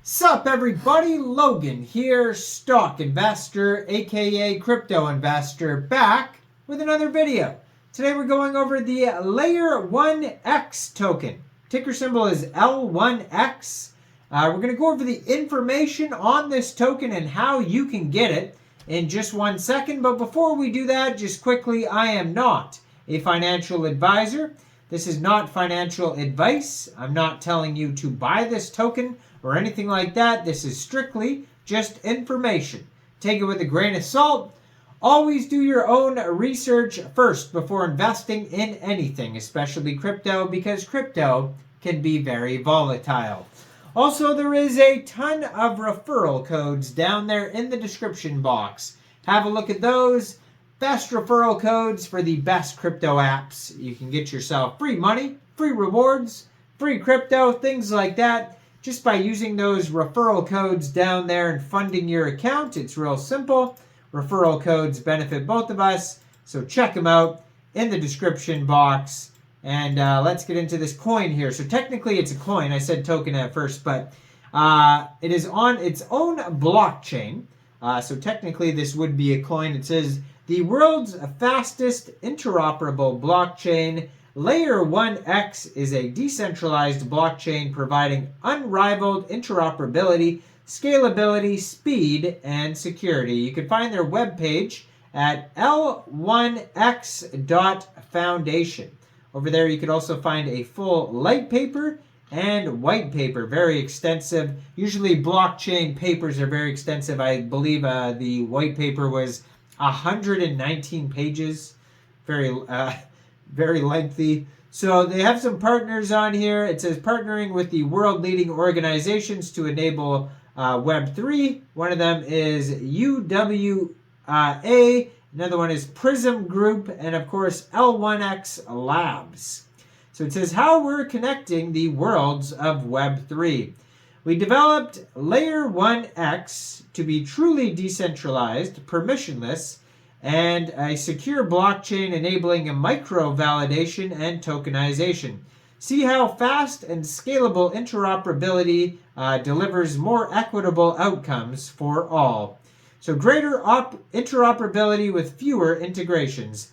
Sup everybody, Logan here, stock investor, aka crypto investor, back with another video. Today we're going over the LayerOneX token. Ticker symbol is L1X. We're going to go over the information on this token and how you can get it in just 1 second. But before we do that, just quickly, I am not a financial advisor. This is not financial advice. I'm not telling you to buy this token or anything like that. This is strictly just information. Take it with a grain of salt. Always do your own research first before investing in anything, especially crypto, because crypto can be very volatile. Also, there is a ton of referral codes down there in the description box. Have a look at those. Best referral codes for the best crypto apps. You can get yourself free money, free rewards, free crypto, things like that. Just by using those referral codes down there and funding your account. It's real simple. Referral codes benefit both of us. So check them out in the description box. And let's get into this coin here. So technically it's a coin. I said token at first, but it is on its own blockchain. So technically this would be a coin. It says the world's fastest interoperable blockchain. LayerOneX is a decentralized blockchain providing unrivaled interoperability, scalability, speed, and security. You can find their webpage at L1X.foundation. Over there you can also find a full light paper and white paper, very extensive. Usually blockchain papers are very extensive. I believe the white paper was 119 pages, very lengthy. So they have some partners on here. It says partnering with the world leading organizations to enable Web3. One of them is UWA. Another one is Prism Group. And of course, L1X Labs. So it says how we're connecting the worlds of Web3. We developed LayerOneX to be truly decentralized, permissionless, and a secure blockchain enabling a micro-validation and tokenization. See how fast and scalable interoperability delivers more equitable outcomes for all. So greater interoperability with fewer integrations.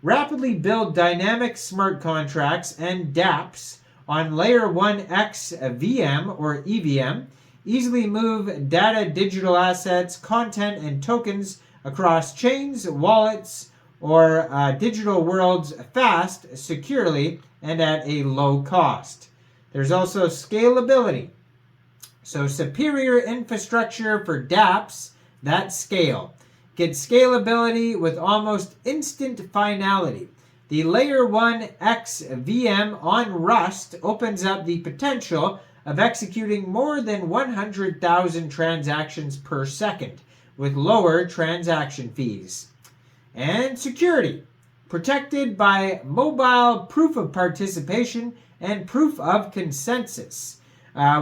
Rapidly build dynamic smart contracts and dApps on LayerOneX VM or EVM. Easily move data, digital assets, content, and tokens across chains, wallets, or digital worlds fast, securely, and at a low cost. There's also scalability. So superior infrastructure for dApps that scale. Get scalability with almost instant finality. The LayerOneX VM on Rust opens up the potential of executing more than 100,000 transactions per second, with lower transaction fees. And security, protected by mobile proof of participation and proof of consensus.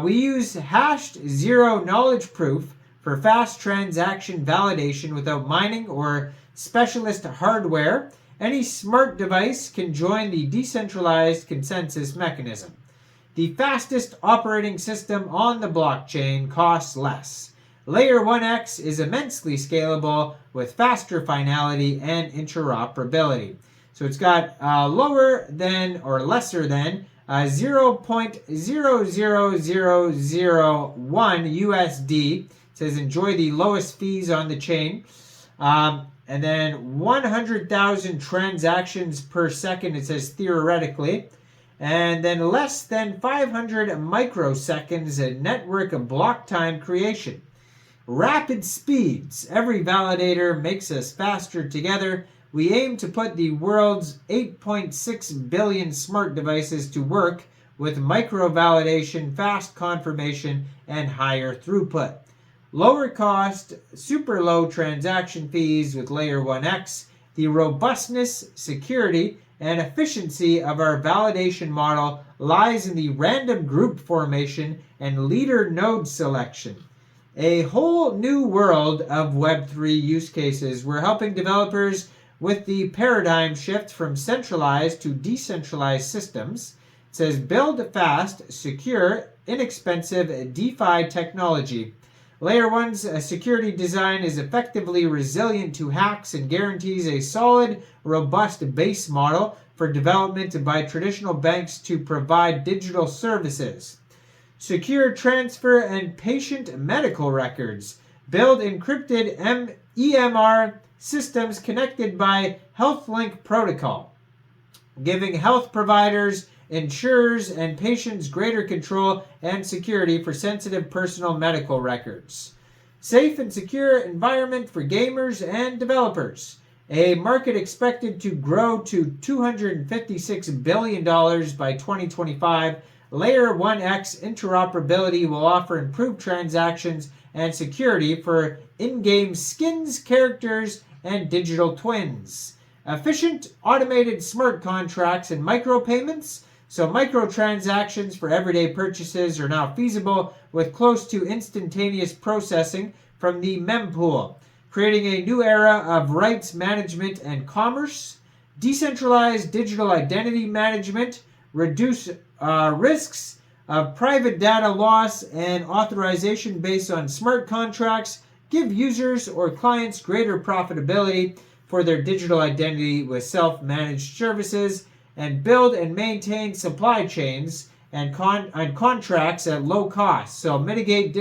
We use hashed zero knowledge proof for fast transaction validation without mining or specialist hardware. Any smart device can join the decentralized consensus mechanism. The fastest operating system on the blockchain costs less. LayerOneX is immensely scalable with faster finality and interoperability. So it's got lower than or lesser than 0.00001 USD. It says enjoy the lowest fees on the chain. And then 100,000 transactions per second, it says theoretically. And then less than 500 microseconds in network block time creation. Rapid speeds. Every validator makes us faster together. We aim to put the world's 8.6 billion smart devices to work with micro-validation, fast confirmation, and higher throughput. Lower cost, super low transaction fees with LayerOneX. The robustness, security, and efficiency of our validation model lies in the random group formation and leader node selection. A whole new world of Web3 use cases. We're helping developers with the paradigm shift from centralized to decentralized systems. It says build fast, secure, inexpensive DeFi technology. LayerOne's security design is effectively resilient to hacks and guarantees a solid, robust base model for development by traditional banks to provide digital services. Secure transfer and patient medical records. Build encrypted EMR systems connected by HealthLink protocol, giving health providers, insurers, and patients greater control and security for sensitive personal medical records. Safe and secure environment for gamers and developers. A market expected to grow to $256 billion by 2025, LayerOneX interoperability will offer improved transactions and security for in-game skins, characters, and digital twins. Efficient, automated smart contracts and micropayments. So microtransactions for everyday purchases are now feasible with close to instantaneous processing from the mempool, creating a new era of rights management and commerce. Decentralized digital identity management, reduce risks of private data loss and authorization based on smart contracts, give users or clients greater profitability for their digital identity with self-managed services, and build and maintain supply chains and contracts at low cost. So mitigate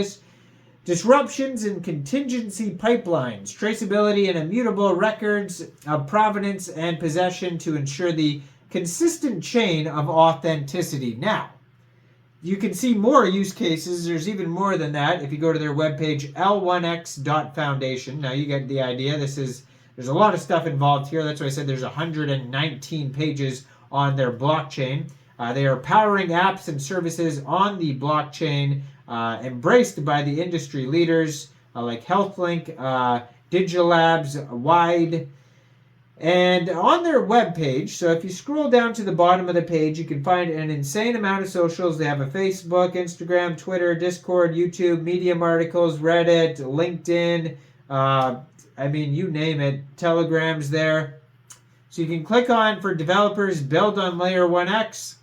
disruptions in contingency pipelines, traceability and immutable records of provenance and possession to ensure the consistent chain of authenticity. Now, you can see more use cases. There's even more than that if you go to their webpage, L1X.foundation. Now you get the idea. There's a lot of stuff involved here. That's why I said there's 119 pages on their blockchain. They are powering apps and services on the blockchain, embraced by the industry leaders like HealthLink, Digital Labs, Wide. And on their webpage, so if you scroll down to the bottom of the page, you can find an insane amount of socials. They have a Facebook, Instagram, Twitter, Discord, YouTube, Medium articles, Reddit, LinkedIn, you name it, Telegram's there. So you can click on, for developers, build on LayerOneX,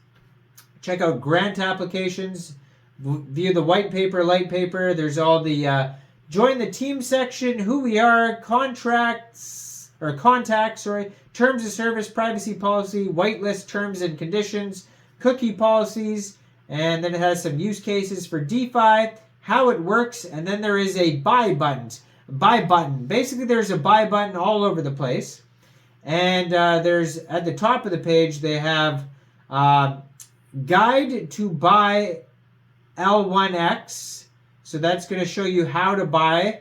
check out grant applications, view the white paper, light paper. There's all the join the team section, who we are, contacts, terms of service, privacy policy, whitelist terms and conditions, cookie policies, and then it has some use cases for DeFi, how it works, and then there is a buy button. Basically, there's a buy button all over the place. And there's, at the top of the page, they have guide to buy L1X. So that's going to show you how to buy.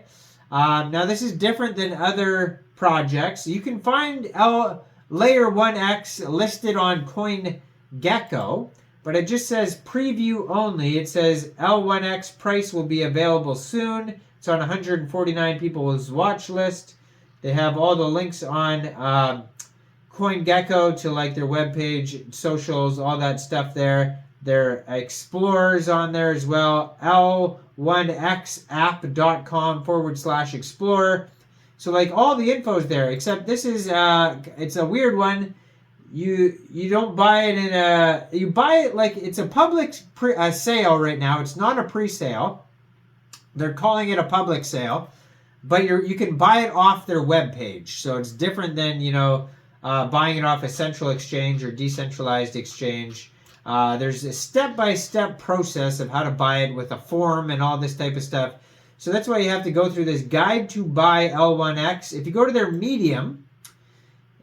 Now, this is different than other projects. You can find LayerOneX listed on CoinGecko, but it just says preview only. It says L1X price will be available soon. It's on 149 people's watch list. They have all the links on CoinGecko to like their webpage, socials, all that stuff there. Their Explorer's on there as well. L1Xapp.com/Explorer. So like all the info's there, except this is it's a weird one. You don't buy it you buy it like it's a public sale right now. It's not a pre-sale. They're calling it a public sale, but you can buy it off their webpage. So it's different than buying it off a central exchange or decentralized exchange. There's a step-by-step process of how to buy it with a form and all this type of stuff. So that's why you have to go through this guide to buy L1X. If you go to their Medium,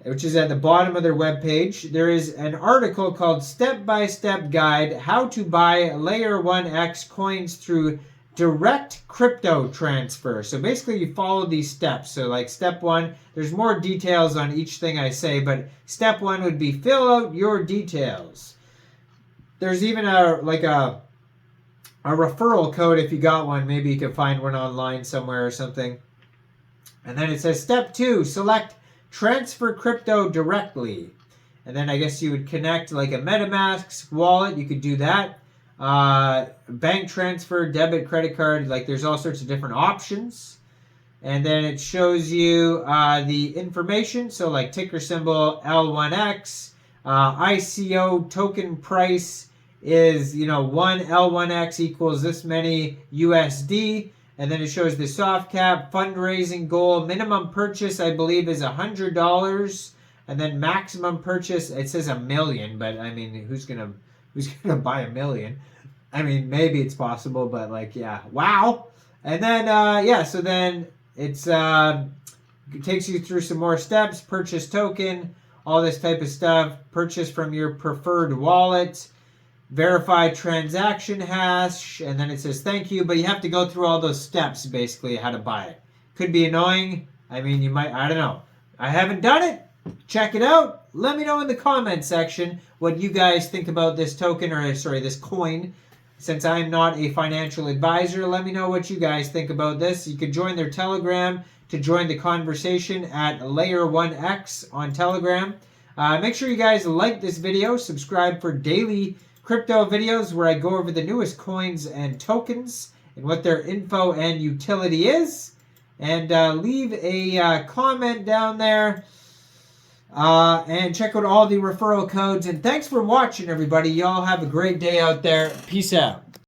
which is at the bottom of their webpage, there is an article called Step-by-Step Guide, How to Buy LayerOneX Coins Through Direct Crypto Transfer. So basically you follow these steps. So like step 1, there's more details on each thing I say, but step 1 would be fill out your details. There's even a referral code if you got one. Maybe you can find one online somewhere or something. And then it says step 2, select transfer crypto directly. And then I guess you would connect like a MetaMask wallet. You could do that. Bank transfer, debit, credit card. Like there's all sorts of different options. And then it shows you the information. So like ticker symbol L1X, ICO token price, is, one L1X equals this many USD. And then it shows the soft cap, fundraising goal, minimum purchase, I believe, is $100. And then maximum purchase, it says $1 million, but I mean, who's gonna buy $1 million? I mean, maybe it's possible, but like, yeah, wow. And then, so then it takes you through some more steps, purchase token, all this type of stuff, purchase from your preferred wallet, verify transaction hash, and then it says thank you, but you have to go through all those steps, basically, how to buy it. Could be annoying. I mean, you might, I don't know. I haven't done it. Check it out. Let me know in the comment section what you guys think about this token, or sorry, this coin. Since I'm not a financial advisor, let me know what you guys think about this. You could join their Telegram to join the conversation at LayerOneX on Telegram. Make sure you guys like this video, subscribe for daily crypto videos where I go over the newest coins and tokens and what their info and utility is. And leave a comment down there. And check out all the referral codes. And thanks for watching, everybody. Y'all have a great day out there. Peace out.